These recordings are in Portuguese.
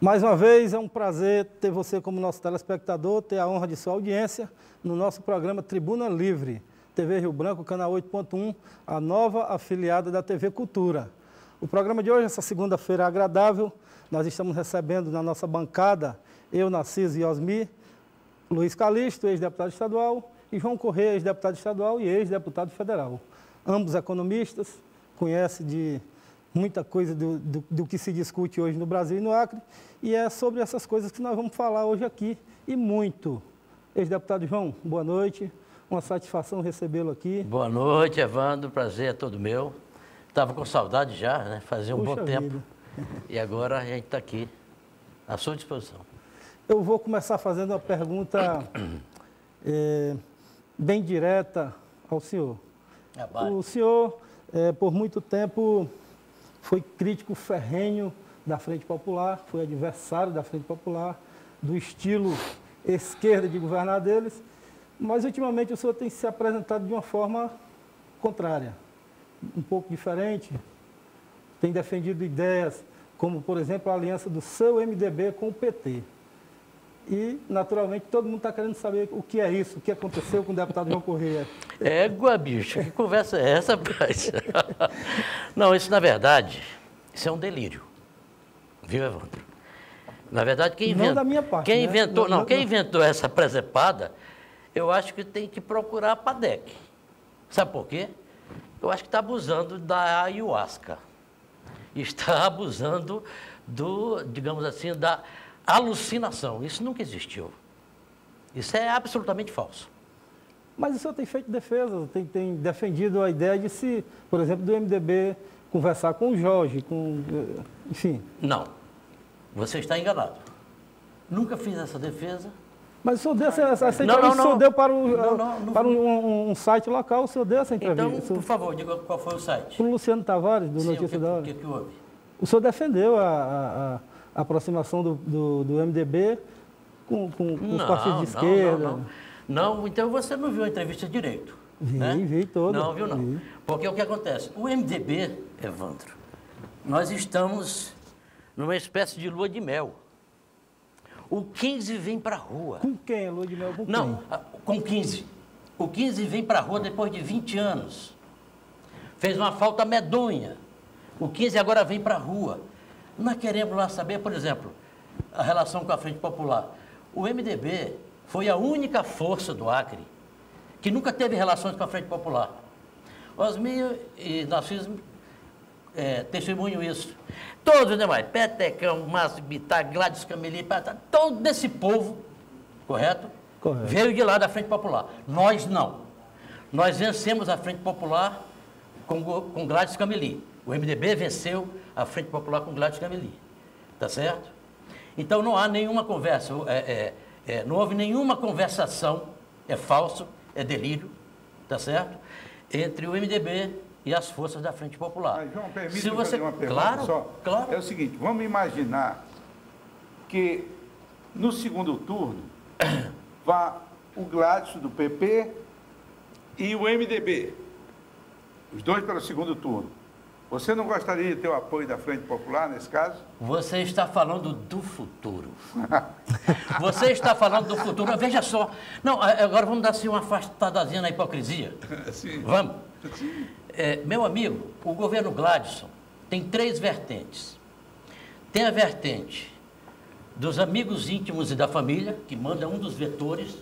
Mais uma vez, é um prazer ter você como nosso telespectador, ter a honra de sua audiência no nosso programa Tribuna Livre, TV Rio Branco, canal 8.1, a nova afiliada da TV Cultura. O programa de hoje, essa segunda-feira agradável, nós estamos recebendo na nossa bancada, eu, Narciso e Osmi, Luiz Calixto, ex-deputado estadual, e João Correia, ex-deputado estadual e ex-deputado federal. Ambos economistas, conhecem de muita coisa do que se discute hoje no Brasil e no Acre, e é sobre essas coisas que nós vamos falar hoje aqui, e muito. Ex-deputado João, boa noite, uma satisfação recebê-lo aqui. Boa noite, Evandro, prazer é todo meu. Estava com saudade já, né? Fazia um bom tempo. E agora a gente está aqui, à sua disposição. Eu vou começar fazendo uma pergunta bem direta ao senhor. O senhor, por muito tempo, foi crítico ferrenho da Frente Popular, foi adversário da Frente Popular, do estilo esquerda de governar deles, mas ultimamente o senhor tem se apresentado de uma forma contrária, um pouco diferente, tem defendido ideias como, por exemplo, a aliança do seu MDB com o PT. E, naturalmente, todo mundo está querendo saber o que é isso, o que aconteceu com o deputado João Correia. Égua, bicho, que conversa é essa, rapaz? Não, isso, na verdade, isso é um delírio. Viu, Evandro? Na verdade, quem inventou... Não da minha parte, quem né? inventou, quem inventou essa presepada, eu acho que tem que procurar a PADEC. Sabe por quê? Eu acho que está abusando da ayahuasca. Está abusando digamos assim, da alucinação. Isso nunca existiu. Isso é absolutamente falso. Mas o senhor tem feito defesa, tem defendido a ideia de se, por exemplo, do MDB conversar com o Jorge, enfim. Não. Você está enganado. Nunca fiz essa defesa. Mas o senhor deu essa entrevista, o senhor deu para um site local, o senhor deu essa entrevista. Então, por favor, diga qual foi o site. Para o Luciano Tavares, do Notícia da Hora. O que houve? O senhor defendeu a aproximação do MDB com os partidos de esquerda. Não, então você não viu a entrevista direito. Vi toda. Não, viu não. Vi. Porque o que acontece? O MDB, Evandro, nós estamos numa espécie de lua de mel. O 15 vem para a rua. Com quem a lua de mel? Com quem? Não, com 15. O 15 vem para a rua depois de 20 anos. Fez uma falta medonha. O 15 agora vem para a rua. Nós queremos lá saber, por exemplo, a relação com a Frente Popular. O MDB foi a única força do Acre que nunca teve relações com a Frente Popular. Osmi e Narciso testemunham isso. Todos os demais, Petecão, Márcio Bittar, Gladys Cameli, todo esse povo, correto? Correto. Veio de lá da Frente Popular. Nós não. Nós vencemos a Frente Popular com Gladys Cameli. O MDB venceu a Frente Popular com Gladys Cameli. Tá certo? Então não há nenhuma conversa, não houve nenhuma conversação, é falso, é delírio, tá certo? Entre o MDB e as forças da Frente Popular. Mas, João, permita fazer uma pergunta Claro. É o seguinte, vamos imaginar que no segundo turno vá o Gladys do PP e o MDB, os dois para o segundo turno. Você não gostaria de ter o apoio da Frente Popular nesse caso? Você está falando do futuro. Você está falando do futuro. Veja só. Não, agora vamos dar assim, uma afastadazinha na hipocrisia. Sim. Vamos? Sim. Meu amigo, o governo Gladson tem 3 vertentes. Tem a vertente dos amigos íntimos e da família, que manda um dos vetores.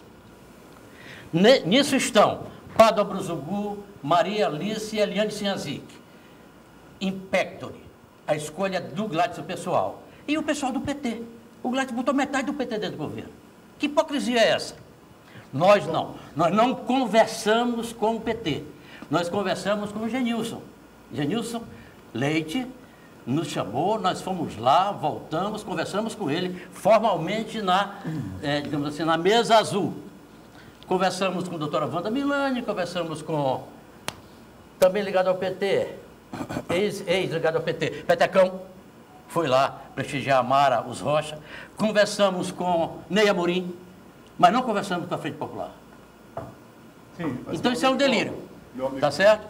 Nisso estão Pádua Bruzugu, Maria Alice e Eliane Sinhazic. Impectore, a escolha do Gladson pessoal. E o pessoal do PT. O Gladson botou metade do PT dentro do governo. Que hipocrisia é essa? Nós não. Nós não conversamos com o PT. Nós conversamos com o Genilson. Genilson Leite nos chamou, nós fomos lá, voltamos, conversamos com ele formalmente digamos assim, na mesa azul. Conversamos com a doutora Wanda Milani, conversamos com, também ligado ao PT, ex-ligado ao PT, Petecão, foi lá prestigiar a Mara, os Rocha. Conversamos com Ney Amorim, mas não conversamos com a Frente Popular. Sim, então isso é um delírio, tá certo?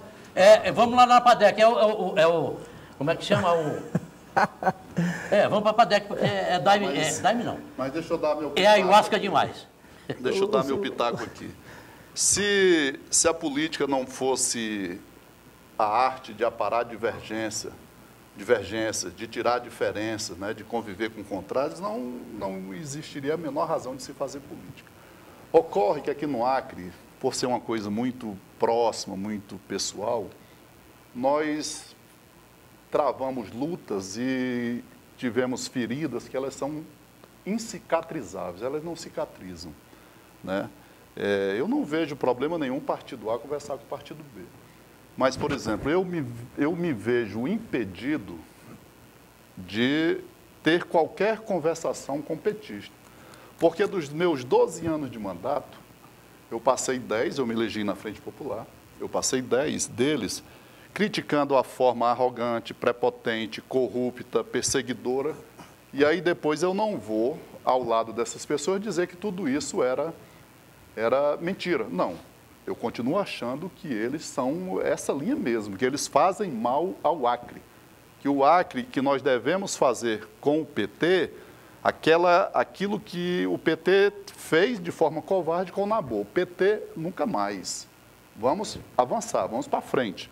Vamos lá na PADEC, como é que chama Vamos para Padec, porque daime não. Mas deixa eu dar meu pitaco. É ayahuasca demais. Deixa eu dar meu pitaco aqui. Se a política não fosse a arte de aparar divergências, de tirar diferenças, né, de conviver com contrários, não existiria a menor razão de se fazer política. Ocorre que aqui no Acre, por ser uma coisa muito próxima, muito pessoal, nós travamos lutas e tivemos feridas que elas são incicatrizáveis, elas não cicatrizam, né? Eu não vejo problema nenhum partido A conversar com o partido B. Mas, por exemplo, eu me vejo impedido de ter qualquer conversação com petista. Porque dos meus 12 anos de mandato, eu passei 10, eu me elegi na Frente Popular, eu passei 10 deles criticando a forma arrogante, prepotente, corrupta, perseguidora. E aí depois eu não vou, ao lado dessas pessoas, dizer que tudo isso era mentira. Não. Eu continuo achando que eles são essa linha mesmo, que eles fazem mal ao Acre. Que o Acre, que nós devemos fazer com o PT, aquilo que o PT fez de forma covarde com o Nabor. O PT nunca mais. Vamos avançar, vamos para frente.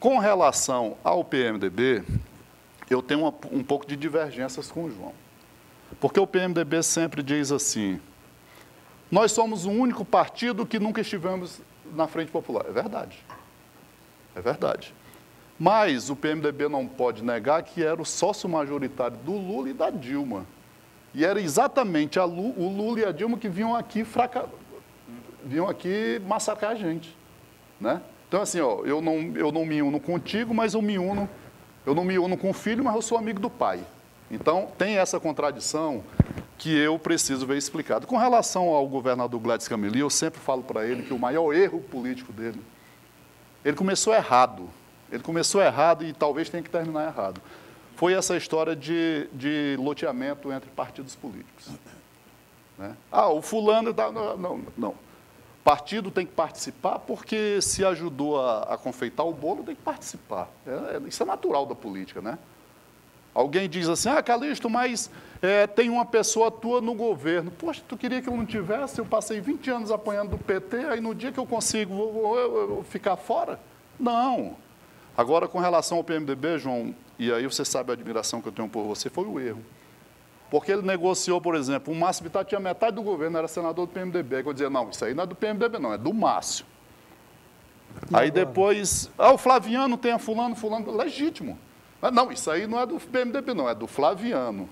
Com relação ao PMDB, eu tenho um pouco de divergências com o João. Porque o PMDB sempre diz assim: nós somos o único partido que nunca estivemos na Frente Popular. É verdade. É verdade. Mas o PMDB não pode negar que era o sócio majoritário do Lula e da Dilma. E era exatamente o Lula e a Dilma que vinham aqui massacrar a gente, né? Então, assim, ó, eu não me uno contigo, mas eu não me uno com o filho, mas eu sou amigo do pai. Então, tem essa contradição que eu preciso ver explicado. Com relação ao governador Gladys Cameli, eu sempre falo para ele que o maior erro político dele, ele começou errado. Ele começou errado e talvez tenha que terminar errado. Foi essa história de loteamento entre partidos políticos, né? O fulano... Não. Partido tem que participar porque se ajudou a confeitar o bolo, tem que participar. Isso é natural da política, né? Alguém diz assim: Calixto, mas tem uma pessoa tua no governo. Poxa, tu queria que eu não tivesse? Eu passei 20 anos apanhando do PT, aí no dia que eu consigo, vou ficar fora? Não. Agora, com relação ao PMDB, João, e aí você sabe a admiração que eu tenho por você, foi o erro. Porque ele negociou, por exemplo, o Márcio Bittar tinha metade do governo, era senador do PMDB. Aí eu dizia: não, isso aí não é do PMDB, não, é do Márcio. Aí depois, o Flaviano tem a fulano, legítimo. Não, isso aí não é do PMDB, não, é do Flaviano.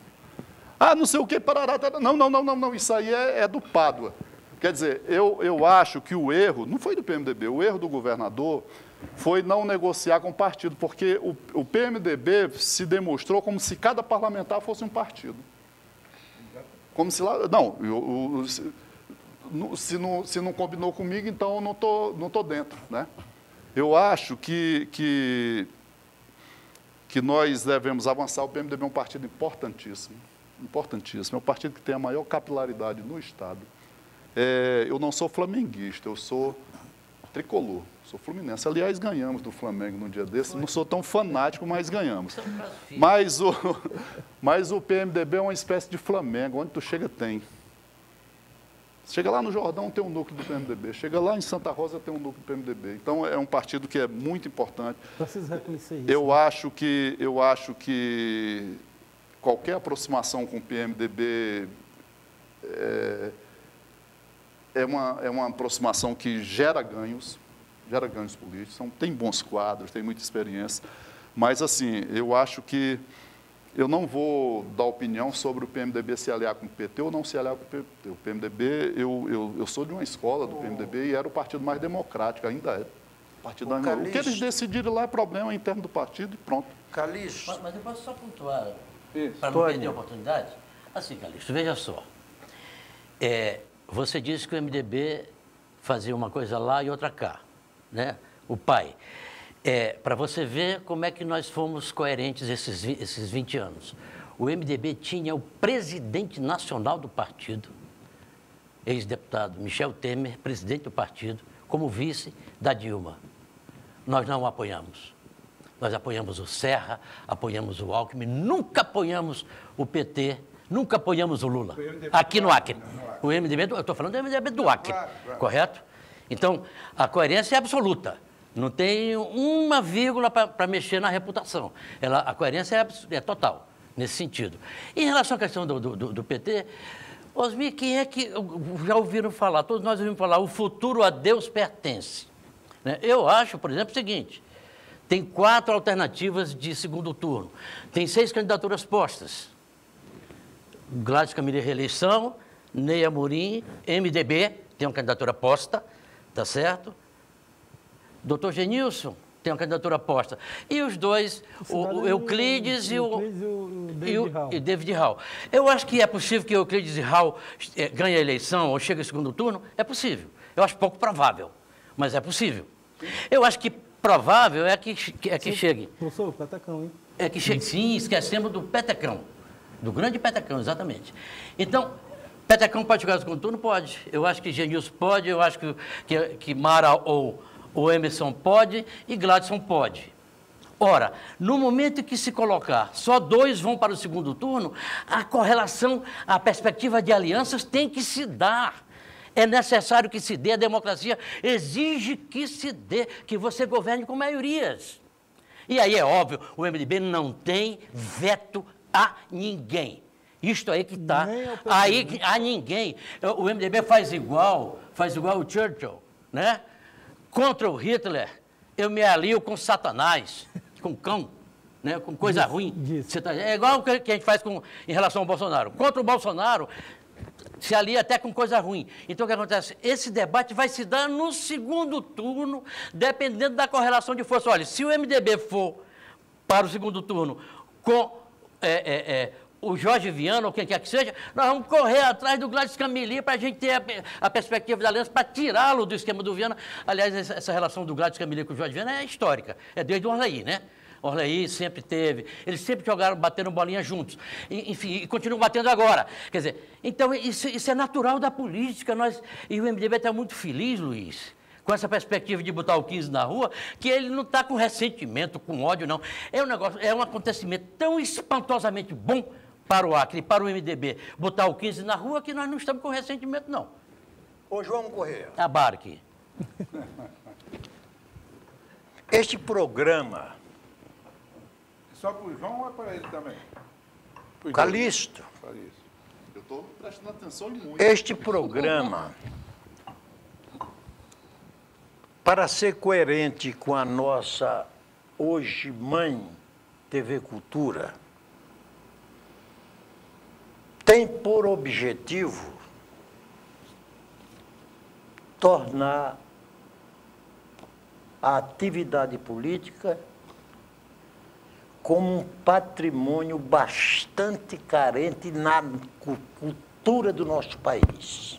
Não sei o que, parará, não, isso aí é do Pádua. Quer dizer, eu acho que o erro, não foi do PMDB, o erro do governador foi não negociar com o partido, porque o PMDB se demonstrou como se cada parlamentar fosse um partido. Como se lá... Não, se não combinou comigo, então eu não tô dentro, né? Eu acho que nós devemos avançar. O PMDB é um partido importantíssimo, importantíssimo. É um partido que tem a maior capilaridade no Estado. Eu não sou flamenguista, eu sou tricolor, sou fluminense. Aliás, ganhamos do Flamengo num dia desse. Não sou tão fanático, mas ganhamos. Mas o PMDB é uma espécie de Flamengo, onde tu chega tem. Chega lá no Jordão, tem um núcleo do PMDB. Chega lá em Santa Rosa, tem um núcleo do PMDB. Então, é um partido que é muito importante. Preciso reconhecer isso. Eu acho que qualquer aproximação com o PMDB é uma aproximação que gera ganhos políticos. Tem bons quadros, tem muita experiência. Mas, assim, eu acho que eu não vou dar opinião sobre o PMDB se aliar com o PT ou não se aliar com o PT. O PMDB, eu sou de uma escola do PMDB e era o partido mais democrático, ainda é. O que eles decidirem lá é problema interno do partido e pronto. Calixto. Mas eu posso só pontuar, para não perder a oportunidade? Assim, Calixto, veja só. Você disse que o MDB fazia uma coisa lá e outra cá, né? O pai. Para você ver como é que nós fomos coerentes esses 20 anos. O MDB tinha o presidente nacional do partido, ex-deputado Michel Temer, presidente do partido, como vice da Dilma. Nós não o apoiamos. Nós apoiamos o Serra, apoiamos o Alckmin, nunca apoiamos o PT, nunca apoiamos o Lula. Aqui no Acre. O MDB, eu estou falando do MDB do Acre, correto? Então, a coerência é absoluta. Não tem uma vírgula para mexer na reputação. A coerência é total, nesse sentido. Em relação à questão do PT, Osmir, quem é que já ouviram falar? Todos nós ouvimos falar, o futuro a Deus pertence. Né? Eu acho, por exemplo, o seguinte, tem 4 alternativas de segundo turno, tem 6 candidaturas postas. Gladys Camille reeleição, Ney Amorim, MDB, tem uma candidatura posta, tá certo? Doutor Genilson tem uma candidatura posta. E os dois, o Euclides e o David Hall. Eu acho que é possível que o Euclides e Hall ganhem a eleição ou chegue ao segundo turno. É possível. Eu acho pouco provável, mas é possível. Eu acho que provável é que chegue. Professor, o Petecão, hein? É que chegue, sim, esquecemos do Petecão. Do grande Petecão, exatamente. Então, Petecão pode chegar ao segundo turno? Pode. Eu acho que Genilson pode, eu acho que Mara ou o Emerson pode e Gladson pode. Ora, no momento em que se colocar só 2 vão para o segundo turno, a correlação, a perspectiva de alianças tem que se dar. É necessário que se dê, a democracia exige que se dê, que você governe com maiorias. E aí é óbvio, o MDB não tem veto a ninguém. Isto aí que está. Aí a ninguém. O MDB faz igual o Churchill, né? Contra o Hitler, eu me alio com Satanás, com cão, né? Com coisa ruim. É igual o que a gente faz em relação ao Bolsonaro. Contra o Bolsonaro, se alia até com coisa ruim. Então, o que acontece? Esse debate vai se dar no segundo turno, dependendo da correlação de força. Olha, se o MDB for para o segundo turno com o Jorge Viana, ou quem quer que seja, nós vamos correr atrás do Gladys Camille para a gente ter a perspectiva da aliança, para tirá-lo do esquema do Viana. Aliás, essa relação do Gladys Camille com o Jorge Viana é histórica, é desde o Orlaí, né? Orlaí sempre teve, eles sempre jogaram, bateram bolinha juntos, enfim, e continuam batendo agora. Quer dizer, então isso é natural da política, e o MDB está muito feliz, Luiz, com essa perspectiva de botar o 15 na rua, que ele não está com ressentimento, com ódio, não. É um acontecimento tão espantosamente bom para o Acre e para o MDB botar o 15 na rua que nós não estamos com ressentimento, não. Ô, João Correia. Abarque. Este programa... Só para o João ou é para ele também? Calixto. Eu estou prestando atenção em muito. Este programa, para ser coerente com a nossa hoje mãe TV Cultura, tem por objetivo tornar a atividade política como um patrimônio bastante carente na cultura do nosso país.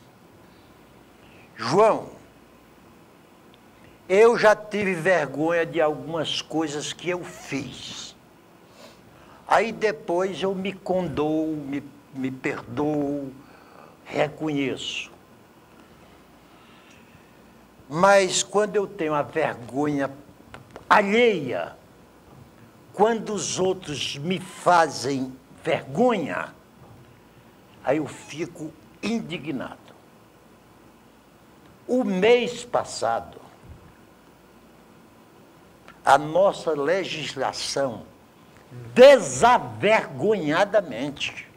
João, eu já tive vergonha de algumas coisas que eu fiz. Aí depois eu me condoo, me perdoo, reconheço. Mas quando eu tenho a vergonha alheia, quando os outros me fazem vergonha, aí eu fico indignado. O mês passado, a nossa legislação, desavergonhadamente,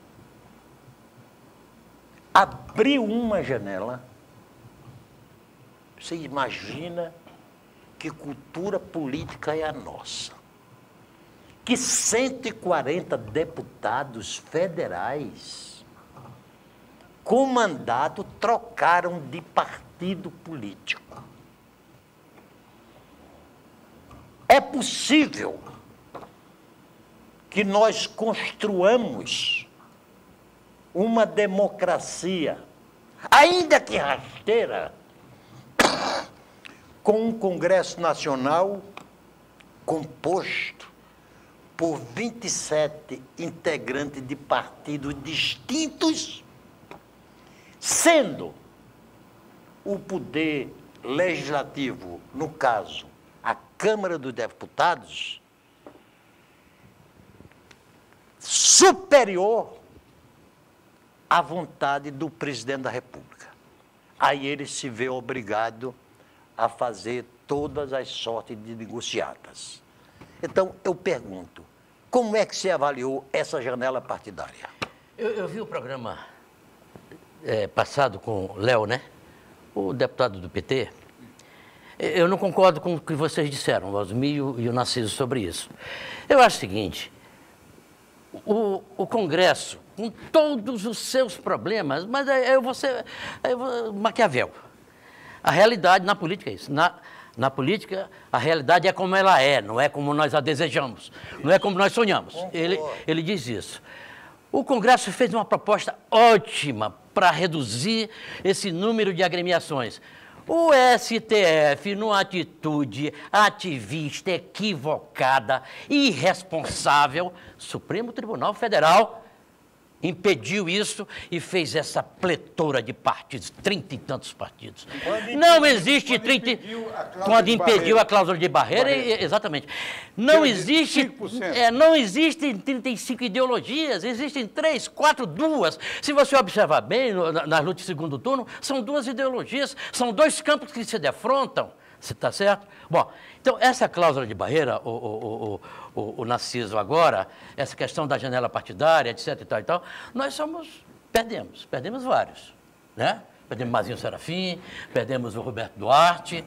abriu uma janela. Você imagina que cultura política é a nossa. Que 140 deputados federais com mandato trocaram de partido político. É possível que nós construamos uma democracia, ainda que rasteira, com um Congresso Nacional composto por 27 integrantes de partidos distintos, sendo o poder legislativo, no caso, a Câmara dos Deputados, superior à vontade do presidente da República. Aí ele se vê obrigado a fazer todas as sortes de negociatas. Então, eu pergunto, como é que você avaliou essa janela partidária? Eu vi o programa passado com o Léo, né? O deputado do PT. Eu não concordo com o que vocês disseram, o Osmio e o Narciso, sobre isso. Eu acho o seguinte, o Congresso, com todos os seus problemas, mas eu vou Maquiavel. A realidade na política é isso. Na política, a realidade é como ela é, não é como nós a desejamos, não é como nós sonhamos. Ele diz isso. O Congresso fez uma proposta ótima para reduzir esse número de agremiações. O STF, numa atitude ativista, equivocada, irresponsável, Supremo Tribunal Federal impediu isso e fez essa pletora de partidos, 30 e tantos partidos. Não existe 30... Quando impediu a cláusula de barreira, exatamente. Não existe 35 ideologias, existem 3, 4, 2. Se você observar bem, nas lutas de segundo turno, são 2 ideologias, são 2 campos que se defrontam. Você está certo? Bom, então, essa cláusula de barreira, o Narciso agora, essa questão da janela partidária, etc. e tal, nós perdemos vários, né? Perdemos Mazinho Serafim, perdemos o Roberto Duarte,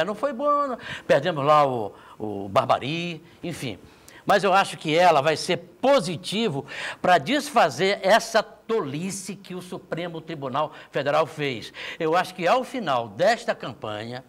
não foi bom, perdemos lá o Barbari, enfim. Mas eu acho que ela vai ser positivo para desfazer essa tolice que o Supremo Tribunal Federal fez. Eu acho que ao final desta campanha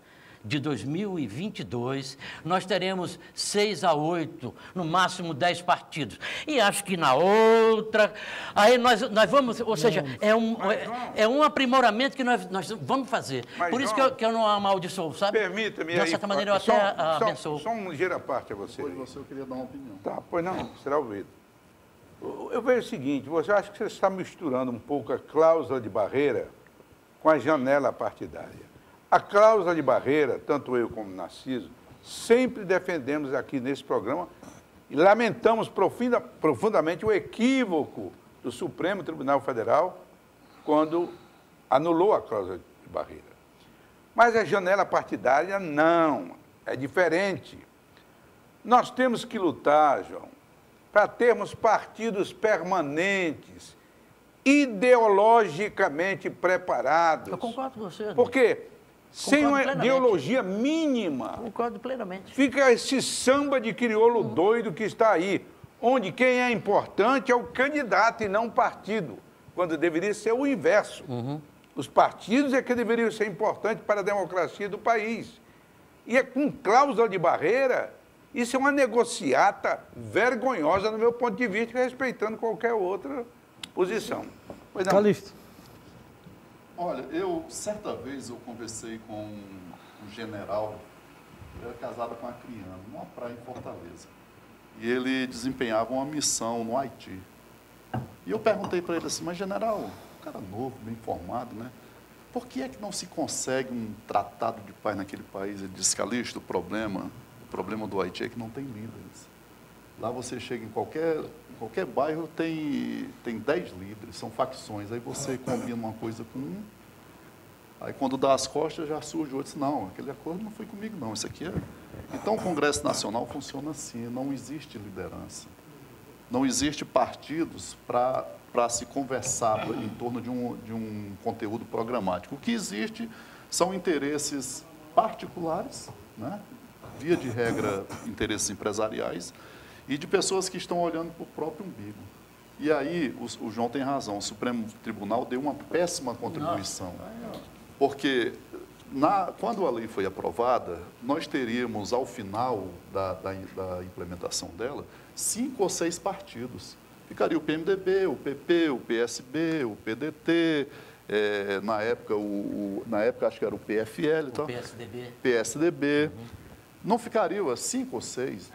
de 2022, nós teremos 6 a 8, no máximo 10 partidos. E acho que na outra... Aí nós vamos... Ou seja, é um aprimoramento que nós vamos fazer. Mas, por isso que eu não amaldiçoo, sabe? Permita-me de uma certa maneira, eu até abençoo. Só um ligeiro à parte a você. Pois você, eu queria dar uma opinião. Tá, pois não, será ouvido. Eu vejo o seguinte, você acha que você está misturando um pouco a cláusula de barreira com a janela partidária. A cláusula de barreira, tanto eu como o Narciso, sempre defendemos aqui nesse programa e lamentamos profundamente o equívoco do Supremo Tribunal Federal quando anulou a cláusula de barreira. Mas a janela partidária não, é diferente. Nós temos que lutar, João, para termos partidos permanentes, ideologicamente preparados. Eu concordo com você. Porque sem uma ideologia mínima, concordo plenamente. Fica esse samba de crioulo doido que está aí, onde quem é importante é o candidato e não o partido, quando deveria ser o inverso. Os partidos é que deveriam ser importantes para a democracia do país. E é com cláusula de barreira, isso é uma negociata vergonhosa, no meu ponto de vista, respeitando qualquer outra posição. Pois não. Calixto. Olha, certa vez eu conversei com um general, ele era casado com uma criança, numa praia em Fortaleza. E ele desempenhava uma missão no Haiti. E eu perguntei para ele assim, mas general, um cara novo, bem formado, né? Por que é que não se consegue um tratado de paz naquele país? Ele disse, Calixto, o problema do Haiti é que não tem líderes. Lá você chega em qualquer bairro, tem 10 líderes, são facções. Aí você combina uma coisa com um, aí quando dá as costas já surge outro. Não, aquele acordo não foi comigo não, isso aqui é... Então o Congresso Nacional funciona assim, não existe liderança. Não existe partidos para se conversar em torno de um conteúdo programático. O que existe são interesses particulares, né? Via de regra, interesses empresariais, e de pessoas que estão olhando para o próprio umbigo. E aí, o João tem razão, o Supremo Tribunal deu uma péssima contribuição. Porque, quando a lei foi aprovada, nós teríamos, ao final da implementação dela, 5 ou 6 partidos. Ficaria o PMDB, o PP, o PSB, o PDT, na época acho que era o PFL. O PSDB. PSDB. Não ficaria 5 ou 6,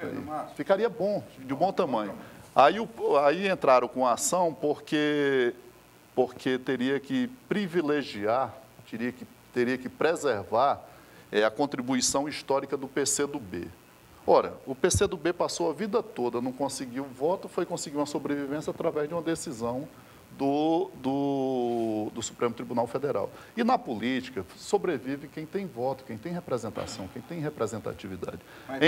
ficaria bom, de bom tamanho. Aí entraram com a ação porque teria que privilegiar, teria que preservar a contribuição histórica do PCdoB. Ora, o PCdoB passou a vida toda, não conseguiu voto, foi conseguir uma sobrevivência através de uma decisão do Supremo Tribunal Federal. E na política, sobrevive quem tem voto, quem tem representação, quem tem representatividade. Mas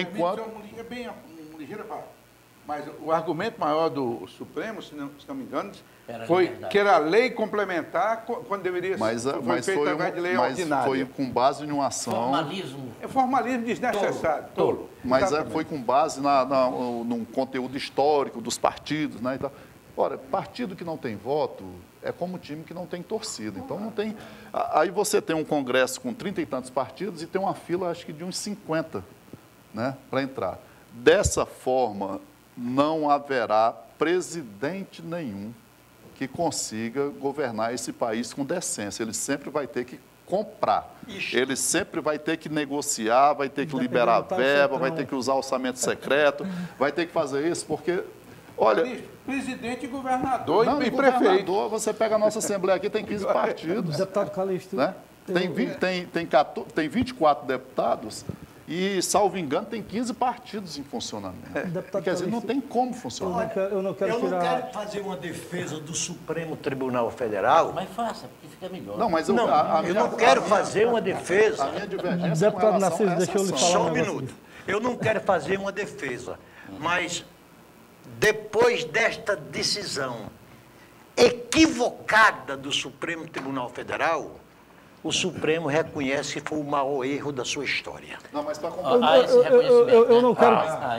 mas o argumento maior do Supremo, se não me engano, foi que era lei complementar quando deveria ser feita através de lei ordinária. Foi com base em uma ação... Formalismo. É formalismo desnecessário. Tolo. Mas foi com base num conteúdo histórico dos partidos, né, e tal. Ora, partido que não tem voto é como time que não tem torcida. Então, não tem... Aí você tem um congresso com 30 e tantos partidos e tem uma fila, acho que de uns 50, né, para entrar. Dessa forma, não haverá presidente nenhum que consiga governar esse país com decência. Ele sempre vai ter que comprar. Ele sempre vai ter que negociar, vai ter que liberar verba, vai ter que usar orçamento secreto, vai ter que fazer isso, porque... Olha, presidente, governador e governador, prefeito. Você pega a nossa Assembleia aqui, tem 15 partidos. Deputado Calixto. Né? Tem 24 deputados e, salvo engano, tem 15 partidos em funcionamento. Quer dizer, não tem como funcionar. Eu não quero fazer uma defesa do Supremo Tribunal Federal. Mas faça, porque fica melhor. Não, mas eu não quero fazer uma defesa. A minha divergência com Deputado relação Narciso, a essa deixa eu lhe ação. falar Só um minuto. Eu não quero fazer uma defesa, mas depois desta decisão equivocada do Supremo Tribunal Federal, o Supremo reconhece que foi o maior erro da sua história. Não, mas para eu não quero...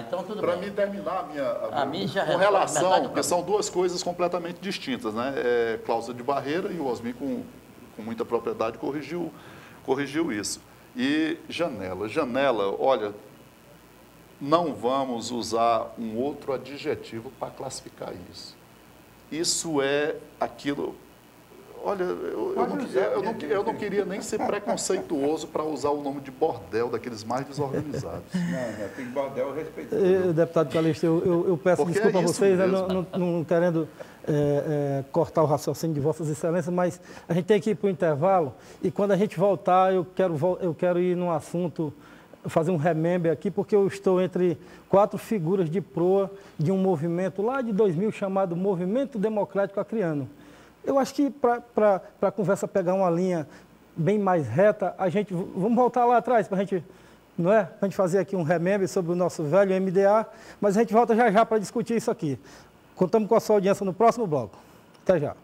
Então tudo Para bem. mim terminar a minha já com relação, porque são duas coisas completamente distintas, né? Cláusula de barreira, e o Osmir com muita propriedade corrigiu isso. E janela, olha, não vamos usar um outro adjetivo para classificar isso. Isso é aquilo... Olha, eu não queria nem ser preconceituoso para usar o nome de bordel daqueles mais desorganizados. Não, tem bordel respeitoso. Deputado Calixto, eu peço Porque desculpa a vocês, não querendo cortar o raciocínio de Vossas Excelências, mas a gente tem que ir para o intervalo e quando a gente voltar, eu quero ir num assunto, fazer um remember aqui, porque eu estou entre 4 figuras de proa de um movimento lá de 2000 chamado Movimento Democrático Acreano. Eu acho que para a conversa pegar uma linha bem mais reta, vamos voltar lá atrás para a gente, não é? Para a gente fazer aqui um remember sobre o nosso velho MDA, mas a gente volta já para discutir isso aqui. Contamos com a sua audiência no próximo bloco. Até já.